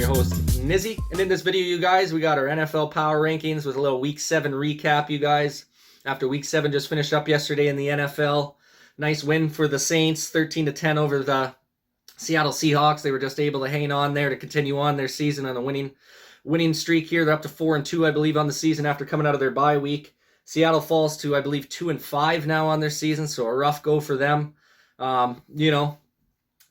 your host, Nizzy. And in this video, you guys, we got our NFL Power Rankings with a little Week 7 recap, you guys. After Week 7 just finished up yesterday in the NFL. Nice win for the Saints, 13-10 over the Seattle Seahawks. They were just able to hang on there to continue on their season on a winning streak here. They're up to 4-2, I believe, on the season after coming out of their bye week. Seattle falls to, I believe, 2-5 now on their season, so a rough go for them.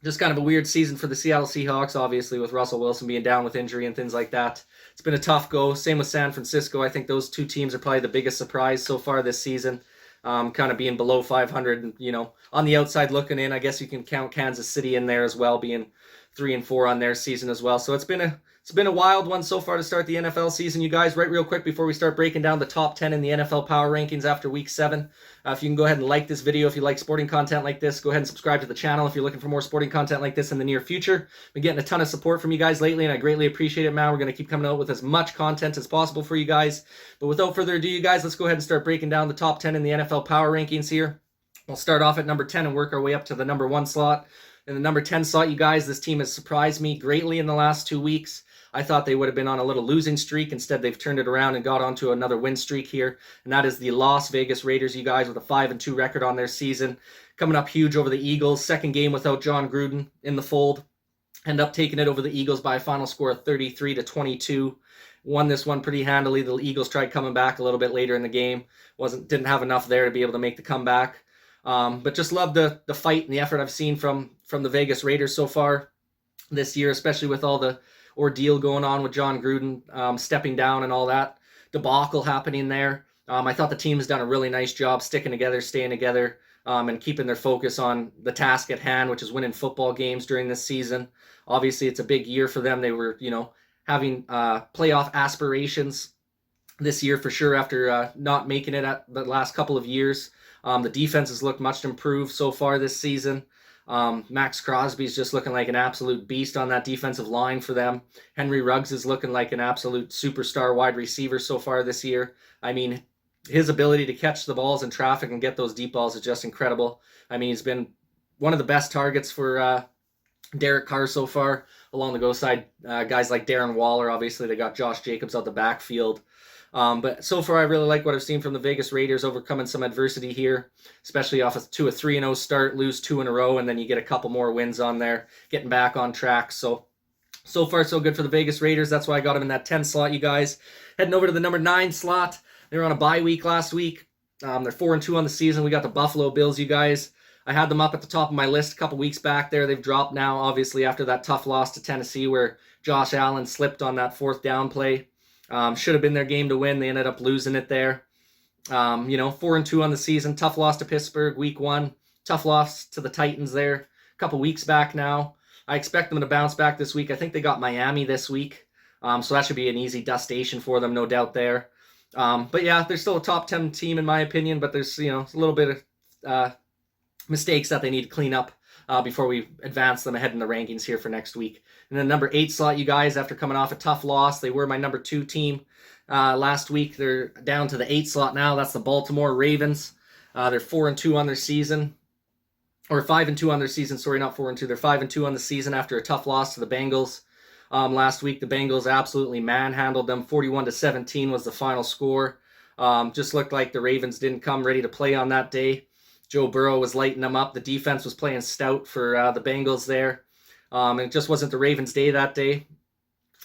Just kind of a weird season for the Seattle Seahawks, obviously, with Russell Wilson being down with injury and things like that. It's been a tough go. Same with San Francisco. I think those two teams are probably the biggest surprise so far this season, kind of being below 500. And, on the outside looking in, I guess you can count Kansas City in there as well, being 3-4 on their season as well. So it's been a wild one so far to start the NFL season, you guys. Right real quick before we start breaking down the top 10 in the NFL Power Rankings after Week 7. If you can go ahead and like this video if you like sporting content like this. Go ahead and subscribe to the channel if you're looking for more sporting content like this in the near future. Been getting a ton of support from you guys lately, and I greatly appreciate it, man. We're going to keep coming out with as much content as possible for you guys. But without further ado, you guys, let's go ahead and start breaking down the top 10 in the NFL Power Rankings here. We'll start off at number 10 and work our way up to the number 1 slot. In the number 10 slot, you guys, this team has surprised me greatly in the last 2 weeks. I thought they would have been on a little losing streak. Instead, they've turned it around and got onto another win streak here. And that is the Las Vegas Raiders, you guys, with a 5-2 record on their season. Coming up huge over the Eagles. Second game without John Gruden in the fold. End up taking it over the Eagles by a final score of 33-22. Won this one pretty handily. The Eagles tried coming back a little bit later in the game. Didn't have enough there to be able to make the comeback. But just love the fight and the effort I've seen from the Vegas Raiders so far this year, especially with all the ordeal going on with John Gruden stepping down and all that debacle happening there. I thought the team has done a really nice job sticking together, staying together, and keeping their focus on the task at hand, which is winning football games during this season. Obviously, it's a big year for them. They were, having playoff aspirations this year for sure after not making it at the last couple of years. The defense has looked much improved so far this season. Max Crosby's just looking like an absolute beast on that defensive line for them. Henry Ruggs is looking like an absolute superstar wide receiver so far this year. I mean, his ability to catch the balls in traffic and get those deep balls is just incredible. I mean, he's been one of the best targets for Derek Carr so far. Along the go side, guys like Darren Waller, obviously they got Josh Jacobs out the backfield. But so far, I really like what I've seen from the Vegas Raiders, overcoming some adversity here, especially off to a 3-0 start, lose 2 in a row, and then you get a couple more wins on there, getting back on track. So far, so good for the Vegas Raiders. That's why I got them in that 10 slot, you guys. Heading over to the number 9 slot. They were on a bye week last week. They're 4-2 on the season. We got the Buffalo Bills, you guys. I had them up at the top of my list a couple weeks back there. They've dropped now, obviously, after that tough loss to Tennessee where Josh Allen slipped on that 4th down play. Should have been their game to win. They ended up losing it there. 4-2 on the season. Tough loss to Pittsburgh week 1. Tough loss to the Titans there a couple weeks back now. I expect them to bounce back this week. I think they got Miami this week. So that should be an easy dustation for them, no doubt there. But yeah, they're still a top 10 team in my opinion, but there's, a little bit of mistakes that they need to clean up before we advance them ahead in the rankings here for next week. And then number 8 slot, you guys, after coming off a tough loss, they were my number 2 team last week. They're down to the 8 slot now. That's the Baltimore Ravens. They're 4-2 on their season, or 5-2 on their season. Sorry, not 4-2. They're 5-2 on the season after a tough loss to the Bengals last week. The Bengals absolutely manhandled them. 41-17 was the final score. Just looked like the Ravens didn't come ready to play on that day. Joe Burrow was lighting them up. The defense was playing stout for the Bengals there. And it just wasn't the Ravens' day that day.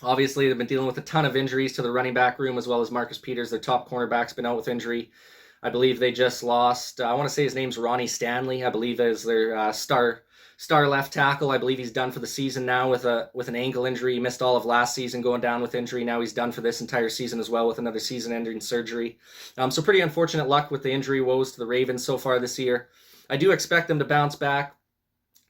Obviously, they've been dealing with a ton of injuries to the running back room, as well as Marcus Peters, their top cornerback's been out with injury. I believe they just lost, I want to say his name's Ronnie Stanley, I believe is their star left tackle. I believe he's done for the season now with an ankle injury. He missed all of last season going down with injury. Now he's done for this entire season as well with another season-ending surgery. So pretty unfortunate luck with the injury woes to the Ravens so far this year. I do expect them to bounce back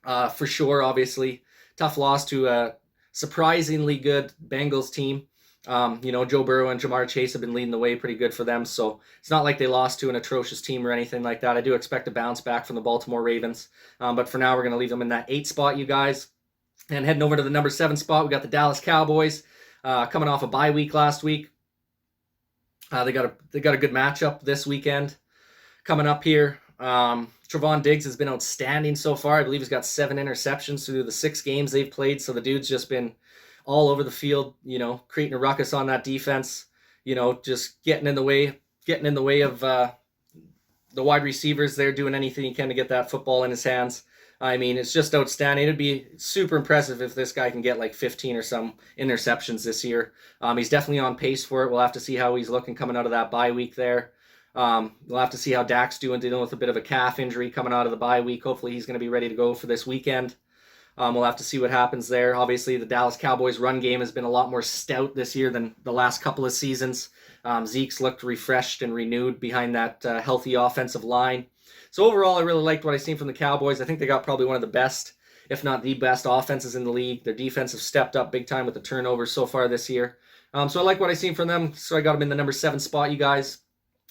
for sure, obviously. Tough loss to a surprisingly good Bengals team. Joe Burrow and Jamar Chase have been leading the way pretty good for them, so it's not like they lost to an atrocious team or anything like that. I do expect a bounce back from the Baltimore Ravens, but for now we're going to leave them in that 8 spot, you guys. And heading over to the number 7 spot, we got the Dallas Cowboys coming off a bye week last week. They got a good matchup this weekend coming up here. Trevon Diggs has been outstanding so far. I believe he's got 7 interceptions through the 6 games they've played, so the dude's just been all over the field, creating a ruckus on that defense, just getting in the way of the wide receivers there, doing anything he can to get that football in his hands. I mean, it's just outstanding. It'd be super impressive if this guy can get like 15 or some interceptions this year. He's definitely on pace for it. We'll have to see how he's looking coming out of that bye week there. We'll have to see how Dak's dealing with a bit of a calf injury coming out of the bye week. Hopefully he's going to be ready to go for this weekend. We'll have to see what happens there. Obviously, the Dallas Cowboys run game has been a lot more stout this year than the last couple of seasons. Zeke's looked refreshed and renewed behind that healthy offensive line. So overall, I really liked what I've seen from the Cowboys. I think they got probably one of the best, if not the best, offenses in the league. Their defense have stepped up big time with the turnovers so far this year. So I like what I've seen from them. So I got them in the number 7 spot, you guys.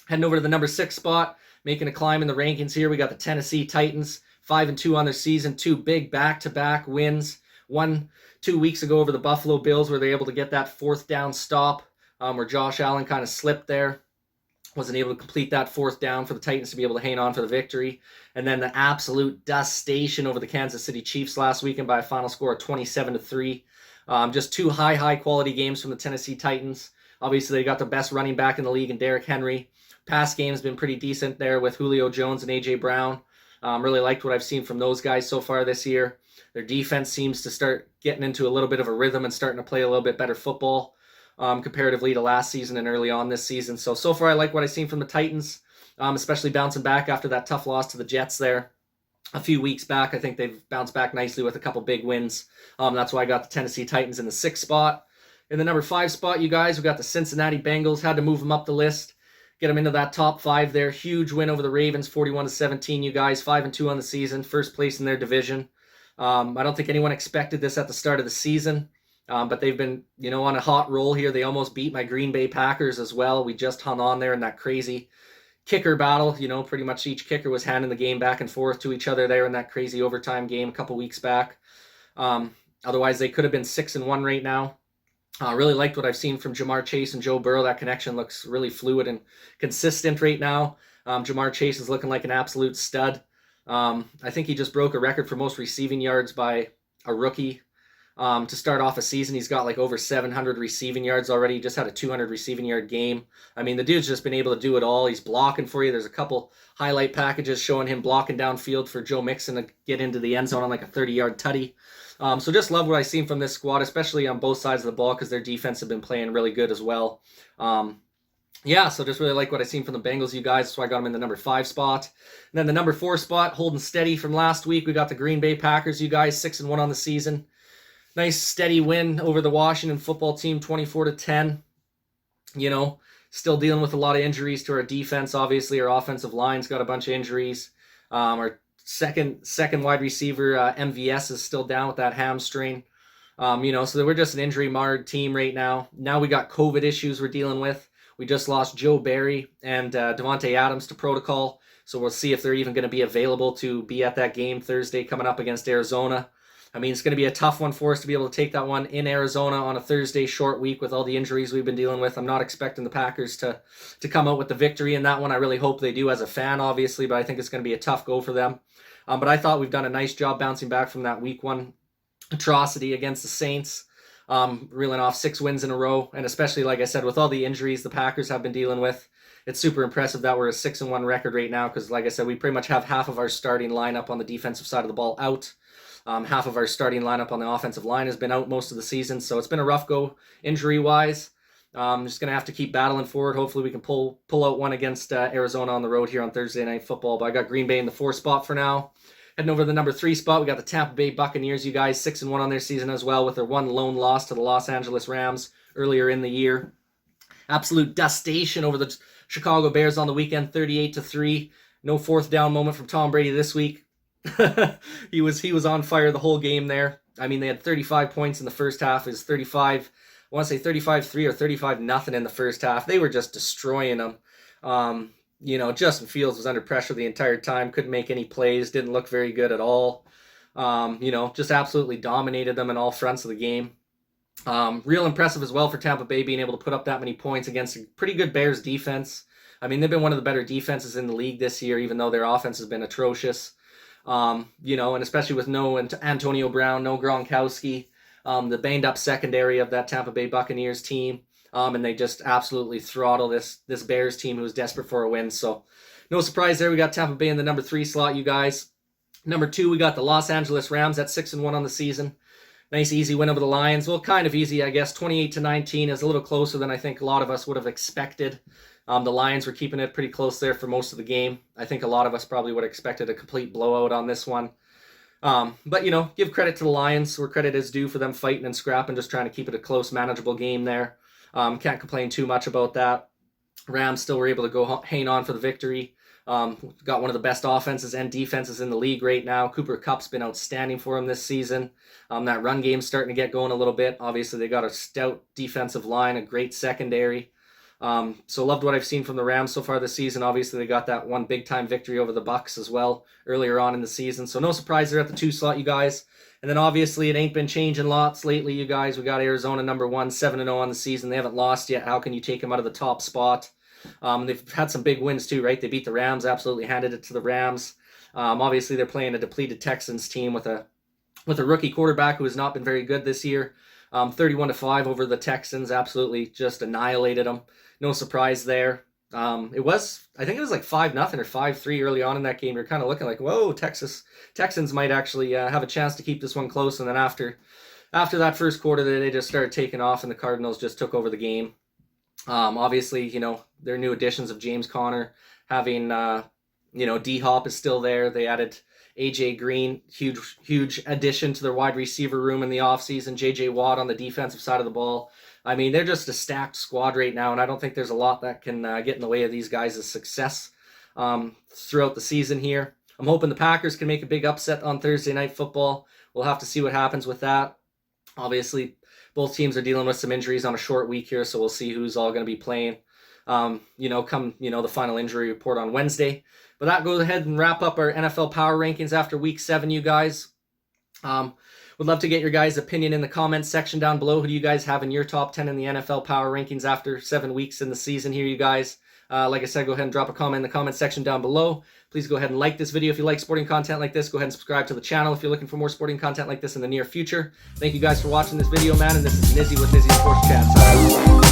Heading over to the number 6 spot, making a climb in the rankings here. We got the Tennessee Titans, 5-2 on their season, 2 big back-to-back wins. 2 weeks ago over the Buffalo Bills, where they were able to get that 4th down stop, where Josh Allen kind of slipped there. Wasn't able to complete that 4th down for the Titans to be able to hang on for the victory. And then the absolute dustation over the Kansas City Chiefs last weekend by a final score of 27-3. Just 2 high quality games from the Tennessee Titans. Obviously, they got the best running back in the league in Derrick Henry. Pass game's been pretty decent there with Julio Jones and A.J. Brown. Really liked what I've seen from those guys so far this year. Their defense seems to start getting into a little bit of a rhythm and starting to play a little bit better football. Comparatively to last season and early on this season. So far I like what I've seen from the Titans, especially bouncing back after that tough loss to the Jets there a few weeks back. I think they've bounced back nicely with a couple big wins. That's why I got the Tennessee Titans in the 6th spot. In the number 5 spot, you guys, we got the Cincinnati Bengals. Had to move them up the list, get them into that top 5 there. Huge win over the Ravens, 41-17, you guys. 5-2 on the season, first place in their division. I don't think anyone expected this at the start of the season. But they've been, on a hot roll here. They almost beat my Green Bay Packers as well. We just hung on there in that crazy kicker battle. Pretty much each kicker was handing the game back and forth to each other there in that crazy overtime game a couple weeks back. Otherwise, they could have been 6-1 right now. Really liked what I've seen from Jamar Chase and Joe Burrow. That connection looks really fluid and consistent right now. Jamar Chase is looking like an absolute stud. I think he just broke a record for most receiving yards by a rookie. To start off a season, he's got like over 700 receiving yards already. He just had a 200 receiving yard game. I mean, the dude's just been able to do it all. He's blocking for you. There's a couple highlight packages showing him blocking downfield for Joe Mixon to get into the end zone on like a 30-yard tutty. So just love what I've seen from this squad, especially on both sides of the ball because their defense have been playing really good as well. So just really like what I've seen from the Bengals, you guys. So I got them in the number 5 spot. And then the number 4 spot, holding steady from last week. We got the Green Bay Packers, you guys, 6-1 on the season. Nice steady win over the Washington football team, 24-10. Still dealing with a lot of injuries to our defense. Obviously, our offensive line's got a bunch of injuries. Our second wide receiver, MVS, is still down with that hamstring. So we're just an injury-marred team right now. Now we got COVID issues we're dealing with. We just lost Joe Barry and Devontae Adams to protocol. So we'll see if they're even going to be available to be at that game Thursday coming up against Arizona. I mean, it's going to be a tough one for us to be able to take that one in Arizona on a Thursday short week with all the injuries we've been dealing with. I'm not expecting the Packers to come out with the victory in that one. I really hope they do as a fan, obviously, but I think it's going to be a tough go for them. But I thought we've done a nice job bouncing back from that week 1 atrocity against the Saints, reeling off 6 wins in a row. And especially, like I said, with all the injuries the Packers have been dealing with, it's super impressive that we're a 6-1 record right now because, like I said, we pretty much have half of our starting lineup on the defensive side of the ball out. Half of our starting lineup on the offensive line has been out most of the season, so it's been a rough go injury-wise. I'm just going to have to keep battling forward. Hopefully we can pull out one against Arizona on the road here on Thursday Night Football, but I got Green Bay in the 4 spot for now. Heading over to the number 3 spot, we got the Tampa Bay Buccaneers, you guys, 6-1 on their season as well with their one lone loss to the Los Angeles Rams earlier in the year. Absolute dustation over the Chicago Bears on the weekend, 38-3. No 4th down moment from Tom Brady this week. he was on fire the whole game there. I mean, they had 35 points in the first half. It was 35, I want to say 35-3 or 35-0 in the first half. They were just destroying them. Justin Fields was under pressure the entire time, couldn't make any plays, didn't look very good at all. Just absolutely dominated them in all fronts of the game. Real impressive as well for Tampa Bay being able to put up that many points against a pretty good Bears defense. I mean, they've been one of the better defenses in the league this year, even though their offense has been atrocious. And especially with no Antonio Brown, no Gronkowski. the banged up secondary of that Tampa Bay Buccaneers team. And they just absolutely throttle this Bears team who was desperate for a win. So no surprise there. We got Tampa Bay in the number 3 slot, you guys. Number 2, we got the Los Angeles Rams at 6-1 on the season. Nice easy win over the Lions. Well, kind of easy, I guess. 28-19 is a little closer than I think a lot of us would have expected. The Lions were keeping it pretty close there for most of the game. I think a lot of us probably would have expected a complete blowout on this one. But, give credit to the Lions where credit is due for them fighting and scrapping, just trying to keep it a close, manageable game there. Can't complain too much about that. Rams still were able to go hang on for the victory. Got one of the best offenses and defenses in the league right now. Cooper Kupp's been outstanding for him this season. That run game's starting to get going a little bit. Obviously, they got a stout defensive line, a great secondary. So loved what I've seen from the Rams so far this season. Obviously, they got that one big-time victory over the Bucs as well earlier on in the season. So no surprise they're at the 2 slot, you guys. And then obviously it ain't been changing lots lately, you guys. We got Arizona number 1, 7-0 on the season. They haven't lost yet. How can you take them out of the top spot? They've had some big wins too, right? They beat the Rams, absolutely handed it to the Rams. Obviously, they're playing a depleted Texans team with a rookie quarterback who has not been very good this year. 31-5 over the Texans, absolutely just annihilated them. No surprise there. I think it was like 5-0 or 5-3 early on in that game. You're kind of looking like, whoa, Texans might actually have a chance to keep this one close. And then after that first quarter, they just started taking off, and the Cardinals just took over the game. Obviously, their new additions of James Conner, having, D-Hop is still there. They added AJ Green, huge addition to their wide receiver room in the offseason. JJ Watt on the defensive side of the ball. I mean, they're just a stacked squad right now, and I don't think there's a lot that can get in the way of these guys' success throughout the season here. I'm hoping the Packers can make a big upset on Thursday Night Football. We'll have to see what happens with that. Obviously, both teams are dealing with some injuries on a short week here, so we'll see who's all going to be playing, come the final injury report on Wednesday. But that goes ahead and wrap up our NFL Power Rankings after Week 7, you guys. Would love to get your guys' opinion in the comments section down below. Who do you guys have in your top 10 in the NFL Power Rankings after 7 weeks in the season here, you guys? Like I said, go ahead and drop a comment in the comment section down below. Please go ahead and like this video if you like sporting content like this. Go ahead and subscribe to the channel if you're looking for more sporting content like this in the near future. Thank you guys for watching this video, man. And this is Nizzy with Nizzy Sports Chats.